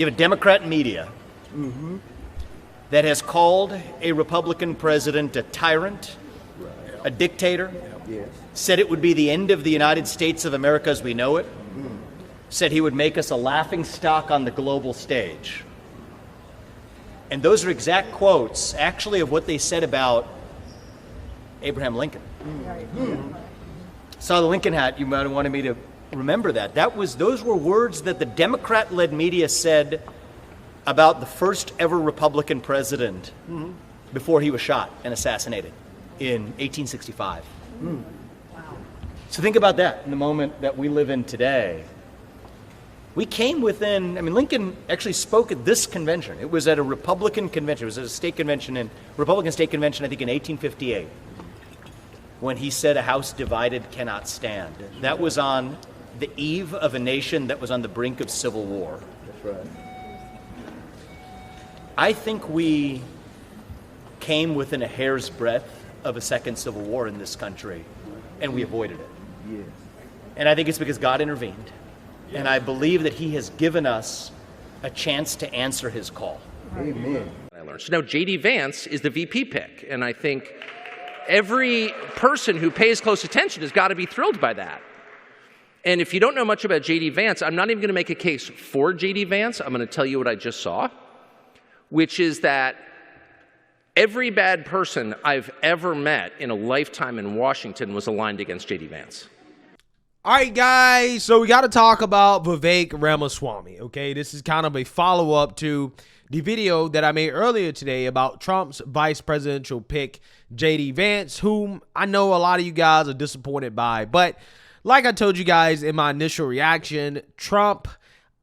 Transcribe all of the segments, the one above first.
You have a Democrat media that has called a Republican president a tyrant, a dictator, said it would be the end of the United States of America as we know it, said he would make us a laughingstock on the global stage. And those are exact quotes, actually, of what they said about Abraham Lincoln. Saw the Lincoln hat, you might have wanted me to remember that. Those were words that the Democrat-led media said about the first ever Republican president before he was shot and assassinated in 1865. So think about that in the moment that we live in today. We came within, Lincoln actually spoke at this convention. It was at a Republican convention. It was at a state convention, Republican state convention, I think in 1858, when he said a house divided cannot stand. That was on the eve of a nation that was on the brink of civil war. That's right. I think we came within a hair's breadth of a second civil war in this country, and we avoided it. Yes. And I think it's because God intervened. And I believe that he has given us a chance to answer his call. Amen. So now J.D. Vance is the VP pick, and I think every person who pays close attention has got to be thrilled by that. And if you don't know much about J.D. Vance, I'm not even going to make a case for J.D. Vance. I'm going to tell you what I just saw, which is that every bad person I've ever met in a lifetime in Washington was aligned against J.D. Vance. All right, guys, so we got to talk about Vivek Ramaswamy, okay? This is kind of a follow-up to the video that I made earlier today about Trump's vice presidential pick, J.D. Vance, whom I know a lot of you guys are disappointed by. But like I told you guys in my initial reaction, Trump,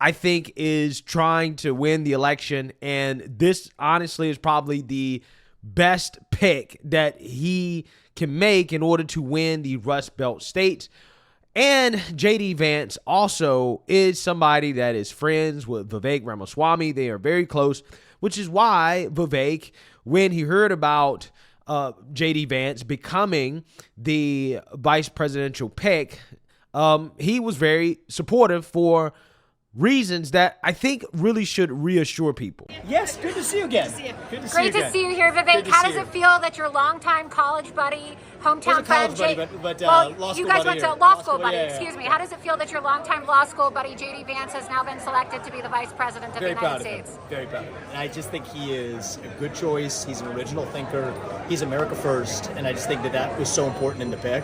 I think, is trying to win the election, and this, honestly, is probably the best pick that he can make in order to win the Rust Belt states. And J.D. Vance also is somebody that is friends with Vivek Ramaswamy. They are very close, which is why Vivek, when he heard about J.D. Vance becoming the vice presidential pick, he was very supportive for reasons that I think really should reassure people. Yes, good to see you again. Good to see you Great to see you here, Vivek. How does it feel that your longtime college buddy, hometown friend, you guys went to law school buddy, excuse me. How does it feel that your longtime law school buddy, J.D. Vance, has now been selected to be the vice president of the United States? Very proud of him. And I just think he is a good choice. He's an original thinker. He's America first, and I just think that that was so important in the pick.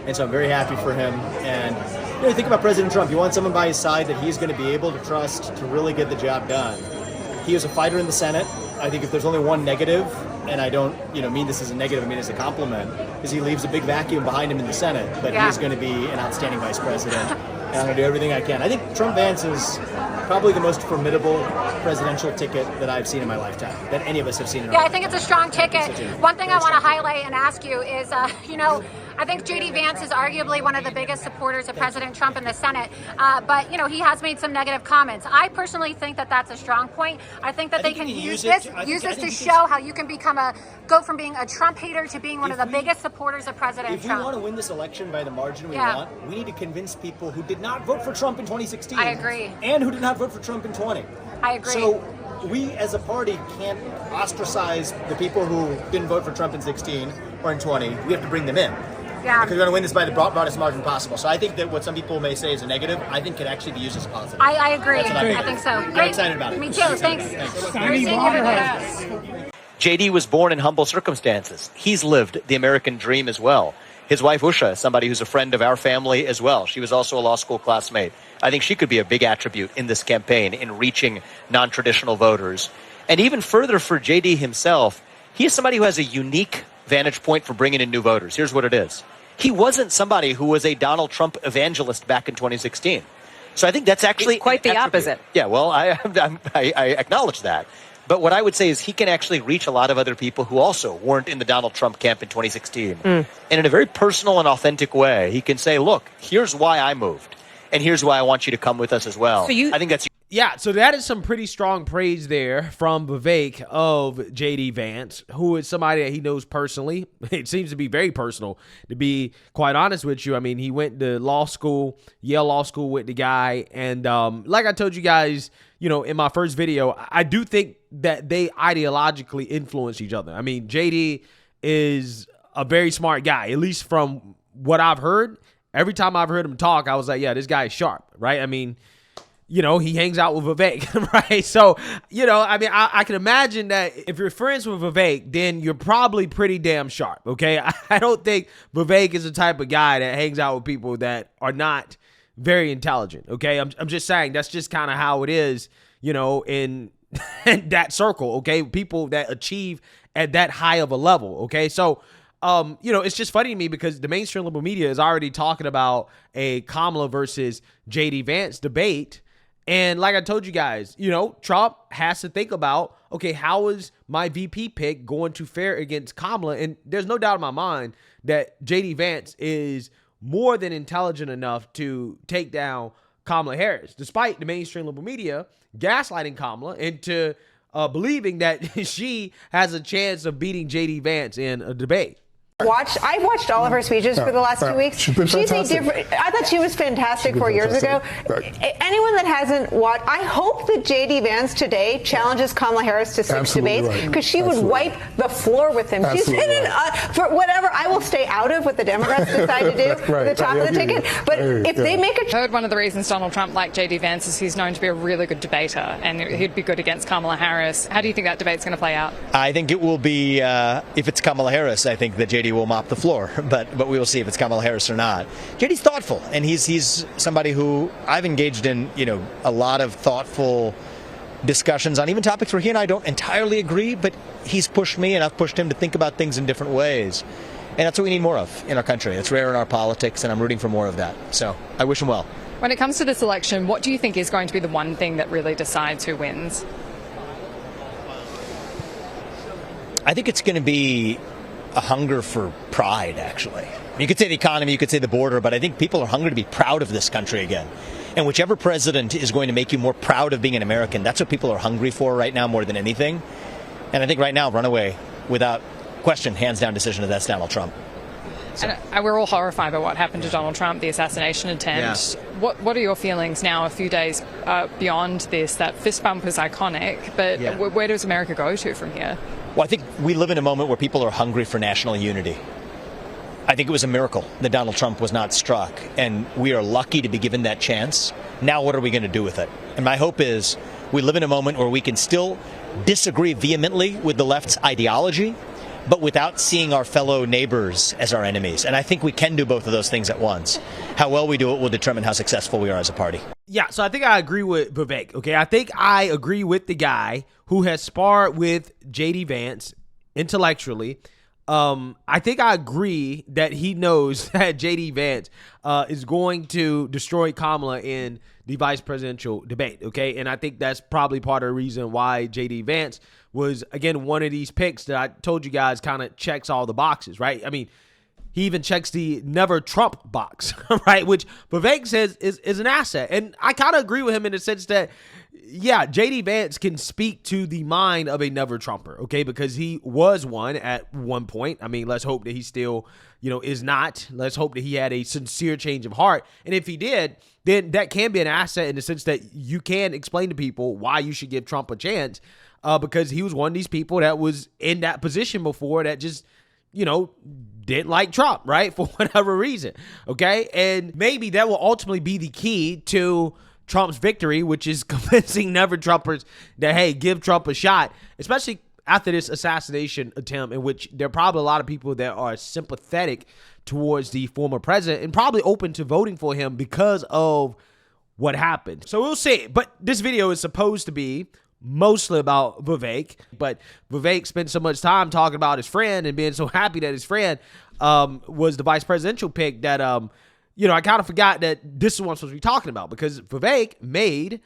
And so I'm very happy for him. And you think about President Trump. You want someone by his side that he's going to be able to trust to really get the job done. He was a fighter in the Senate. I think if there's only one negative, and I don't mean this as a negative, I mean as a compliment, is he leaves a big vacuum behind him in the Senate. But he is going to be an outstanding vice president. And I'm going to do everything I can. I think Trump Vance is probably the most formidable presidential ticket that I've seen in my lifetime, that any of us have seen in our I think it's a strong ticket. One thing I want to highlight and ask you is, I think J.D. Vance is arguably one of the biggest supporters of President Trump in the Senate, but, he has made some negative comments. I personally think that that's a strong point. I think that they can use this to show how you can go from being a Trump hater to being one of the biggest supporters of President Trump. If we want to win this election by the margin we want, we need to convince people who did not vote for Trump in 2016. I agree. And who did not vote for Trump in 20. I agree. So we as a party can't ostracize the people who didn't vote for Trump in 16 or in 20. We have to bring them in. Yeah. Because we're going to win this by the broadest margin possible. So I think that what some people may say is a negative, I think could actually be used as a positive. I agree. I think so. I'm excited about it. Me too. Thanks. JD was born in humble circumstances. He's lived the American dream as well. His wife, Usha, is somebody who's a friend of our family as well. She was also a law school classmate. I think she could be a big attribute in this campaign in reaching non-traditional voters. And even further for JD himself, he is somebody who has a unique vantage point for bringing in new voters. Here's what it is. He wasn't somebody who was a Donald Trump evangelist back in 2016. So I think that's actually it's quite the opposite. Yeah, well, I acknowledge that. But what I would say is he can actually reach a lot of other people who also weren't in the Donald Trump camp in 2016. And in a very personal and authentic way, he can say, look, here's why I moved. And here's why I want you to come with us as well. So I think that's... Yeah, so that is some pretty strong praise there from Vivek of JD Vance, who is somebody that he knows personally. It seems to be very personal, to be quite honest with you. I mean, he went to law school, Yale Law School with the guy. And like I told you guys, in my first video, I do think that they ideologically influence each other. I mean, JD is a very smart guy, at least from what I've heard. Every time I've heard him talk, I was like, yeah, this guy is sharp, right? I mean, he hangs out with Vivek, right? So, I can imagine that if you're friends with Vivek, then you're probably pretty damn sharp, okay? I don't think Vivek is the type of guy that hangs out with people that are not very intelligent, okay? I'm just saying that's just kind of how it is, in that circle, okay? People that achieve at that high of a level, okay? So, it's just funny to me because the mainstream liberal media is already talking about a Kamala versus JD Vance debate. And like I told you guys, Trump has to think about, okay, how is my VP pick going to fare against Kamala? And there's no doubt in my mind that JD Vance is more than intelligent enough to take down Kamala Harris, despite the mainstream liberal media gaslighting Kamala into believing that she has a chance of beating JD Vance in a debate. I watched all of her speeches for the last 2 weeks. She's been fantastic. I thought she was fantastic 4 years ago. Right. Anyone that hasn't watched, I hope that JD Vance today challenges Kamala Harris to 6 debates because she would wipe the floor with him. She's been for whatever I will stay out of what the Democrats decide to do at the top of the ticket. But if they make a heard one of the reasons Donald Trump liked JD Vance is he's known to be a really good debater and he'd be good against Kamala Harris. How do you think that debate's going to play out? I think it will be, if it's Kamala Harris, I think that JD will mop the floor, but we will see if it's Kamala Harris or not. JD's thoughtful, and he's somebody who I've engaged in, a lot of thoughtful discussions on even topics where he and I don't entirely agree, but he's pushed me and I've pushed him to think about things in different ways. And that's what we need more of in our country. It's rare in our politics, and I'm rooting for more of that. So I wish him well. When it comes to this election, what do you think is going to be the one thing that really decides who wins? I think it's going to be a hunger for pride, actually. You could say the economy, you could say the border, but I think people are hungry to be proud of this country again. And whichever president is going to make you more proud of being an American, that's what people are hungry for right now more than anything. And I think right now, runaway, without question, hands down decision, that's Donald Trump. So. And we're all horrified by what happened to Donald Trump, the assassination attempt. Yeah. What are your feelings now, a few days beyond this? That fist bump was iconic, but where does America go to from here? Well, I think we live in a moment where people are hungry for national unity. I think it was a miracle that Donald Trump was not struck, and we are lucky to be given that chance. Now what are we going to do with it? And my hope is we live in a moment where we can still disagree vehemently with the left's ideology, but without seeing our fellow neighbors as our enemies. And I think we can do both of those things at once. How well we do it will determine how successful we are as a party. Yeah, so I think I agree with Vivek, okay? I think I agree with the guy who has sparred with JD Vance intellectually. I think I agree that he knows that JD Vance is going to destroy Kamala in the vice presidential debate, okay? And I think that's probably part of the reason why JD Vance was, again, one of these picks that I told you guys kind of checks all the boxes, right? I mean, he even checks the never Trump box, right? Which Vivek says is an asset. And I kind of agree with him in the sense that, yeah, JD Vance can speak to the mind of a never Trumper, okay? Because he was one at one point. I mean, let's hope that he still, is not. Let's hope that he had a sincere change of heart. And if he did, then that can be an asset in the sense that you can explain to people why you should give Trump a chance, because he was one of these people that was in that position before that just, didn't like Trump, right? For whatever reason, okay? And maybe that will ultimately be the key to Trump's victory, which is convincing never Trumpers that, hey, give Trump a shot, especially after this assassination attempt, in which there are probably a lot of people that are sympathetic towards the former president and probably open to voting for him because of what happened. So we'll see. But this video is supposed to be mostly about Vivek, but Vivek spent so much time talking about his friend and being so happy that his friend was the vice presidential pick that I kind of forgot that this is what I'm supposed to be talking about, because Vivek made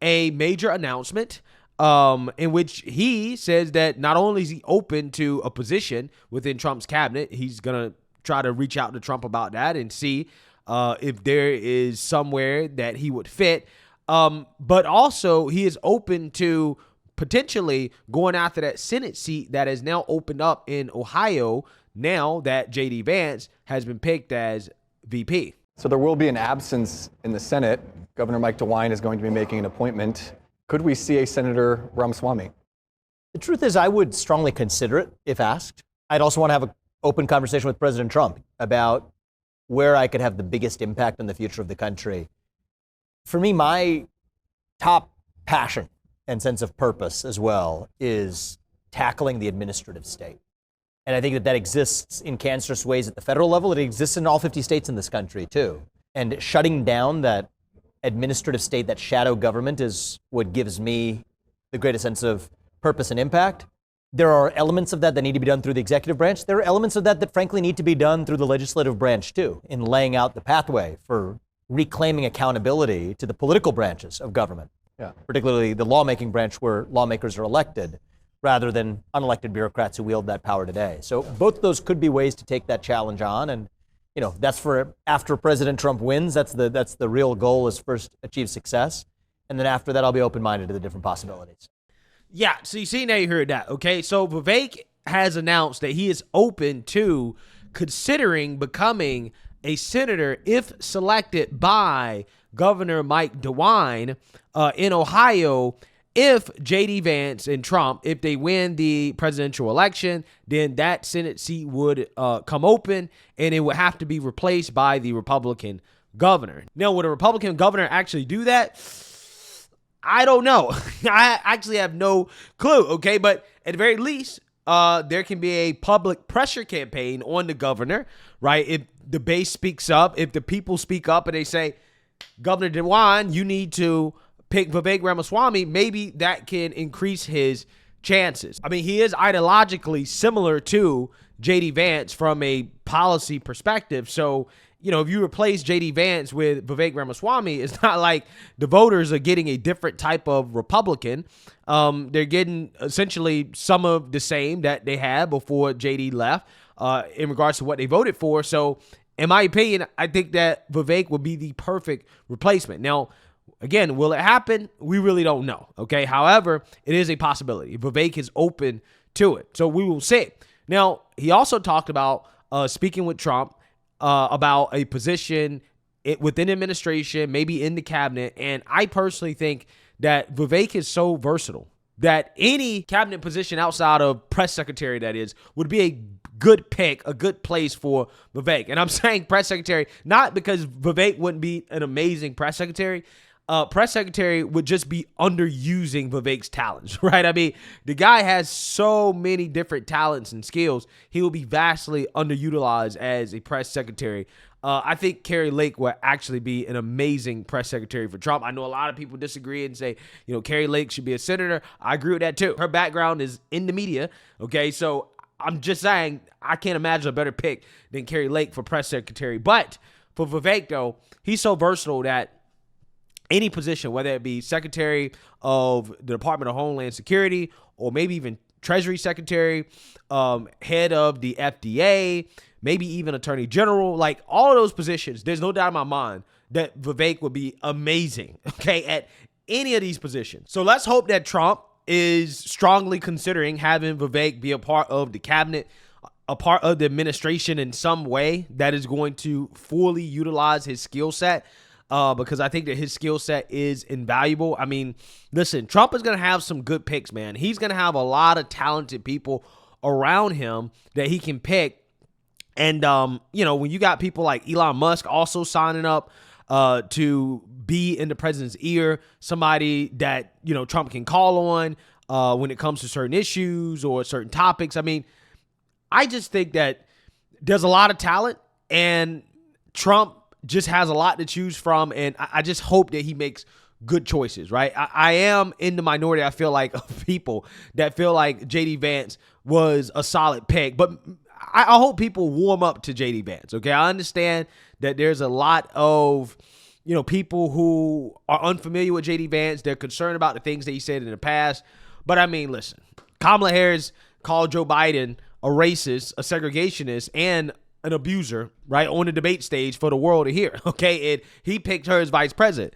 a major announcement in which he says that not only is he open to a position within Trump's cabinet, he's going to try to reach out to Trump about that and see if there is somewhere that he would fit. But also he is open to potentially going after that Senate seat that is now opened up in Ohio now that J.D. Vance has been picked as VP. So there will be an absence in the Senate. Governor Mike DeWine is going to be making an appointment. Could we see a Senator Ramaswamy? The truth is, I would strongly consider it if asked. I'd also want to have an open conversation with President Trump about where I could have the biggest impact on the future of the country. For me, my top passion and sense of purpose as well is tackling the administrative state. And I think that exists in cancerous ways at the federal level. It exists in all 50 states in this country, too. And shutting down that administrative state, that shadow government, is what gives me the greatest sense of purpose and impact. There are elements of that need to be done through the executive branch. There are elements of that frankly need to be done through the legislative branch, too, in laying out the pathway for reclaiming accountability to the political branches of government, particularly the lawmaking branch where lawmakers are elected, rather than unelected bureaucrats who wield that power today. So both of those could be ways to take that challenge on. And, that's for after President Trump wins. That's the real goal, is first achieve success. And then after that, I'll be open-minded to the different possibilities. Yeah, so you see, now you heard that, okay? So Vivek has announced that he is open to considering becoming a senator if selected by Governor Mike DeWine in Ohio. If J.D. Vance and Trump, if they win the presidential election, then that Senate seat would come open, and it would have to be replaced by the Republican governor. Now, would a Republican governor actually do that? I don't know. I actually have no clue, okay? But at the very least, there can be a public pressure campaign on the governor, right? If the base speaks up, if the people speak up and they say, Governor DeWine, you need to pick Vivek Ramaswamy, maybe that can increase his chances. I mean, he is ideologically similar to J.D. Vance from a policy perspective. So, if you replace J.D. Vance with Vivek Ramaswamy, it's not like the voters are getting a different type of Republican. They're getting essentially some of the same that they had before J.D. left in regards to what they voted for. So, in my opinion, I think that Vivek would be the perfect replacement. Now, again, will it happen? We really don't know, okay? However, it is a possibility. Vivek is open to it, so we will see. Now, he also talked about speaking with Trump about a position within administration, maybe in the cabinet, and I personally think that Vivek is so versatile that any cabinet position outside of press secretary, that is, would be a good pick, a good place for Vivek. And I'm saying press secretary, not because Vivek wouldn't be an amazing press secretary. Press secretary would just be underusing Vivek's talents, right? I mean, the guy has so many different talents and skills. He will be vastly underutilized as a press secretary. I think Carrie Lake will actually be an amazing press secretary for Trump. I know a lot of people disagree and say, Carrie Lake should be a senator. I agree with that too. Her background is in the media, okay? So I'm just saying I can't imagine a better pick than Carrie Lake for press secretary. But for Vivek, though, he's so versatile that any position, whether it be Secretary of the Department of Homeland Security or maybe even Treasury Secretary, head of the FDA, maybe even Attorney General, like all of those positions, there's no doubt in my mind that Vivek would be amazing, okay, at any of these positions. So let's hope that Trump is strongly considering having Vivek be a part of the cabinet, a part of the administration in some way that is going to fully utilize his skill set. Because I think that his skill set is invaluable. I mean, listen, Trump is going to have some good picks, man. He's going to have a lot of talented people around him that he can pick. And, when you got people like Elon Musk also signing up to be in the president's ear, somebody that, Trump can call on when it comes to certain issues or certain topics. I mean, I just think that there's a lot of talent, and Trump just has a lot to choose from, and I just hope that he makes good choices, right? I am in the minority, I feel like, of people that feel like J.D. Vance was a solid pick, but I hope people warm up to J.D. Vance, okay? I understand that there's a lot of, people who are unfamiliar with J.D. Vance. They're concerned about the things that he said in the past, but I mean, listen, Kamala Harris called Joe Biden a racist, a segregationist, and an abuser, right, on the debate stage for the world to hear, okay? And he picked her as vice president.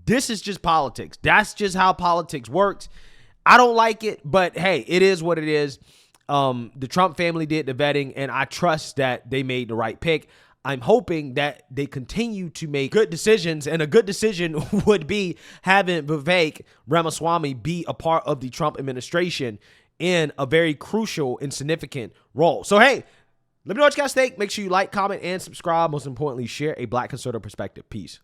this is just politics. That's just how politics works. I don't like it, but hey, it is what it is. The Trump family did the vetting, and I trust that they made the right pick. I'm hoping that they continue to make good decisions, and a good decision would be having Vivek Ramaswamy be a part of the Trump administration in a very crucial and significant role. So, hey, let me know what you guys think. Make sure you like, comment, and subscribe. Most importantly, share a Black conservative perspective. Peace.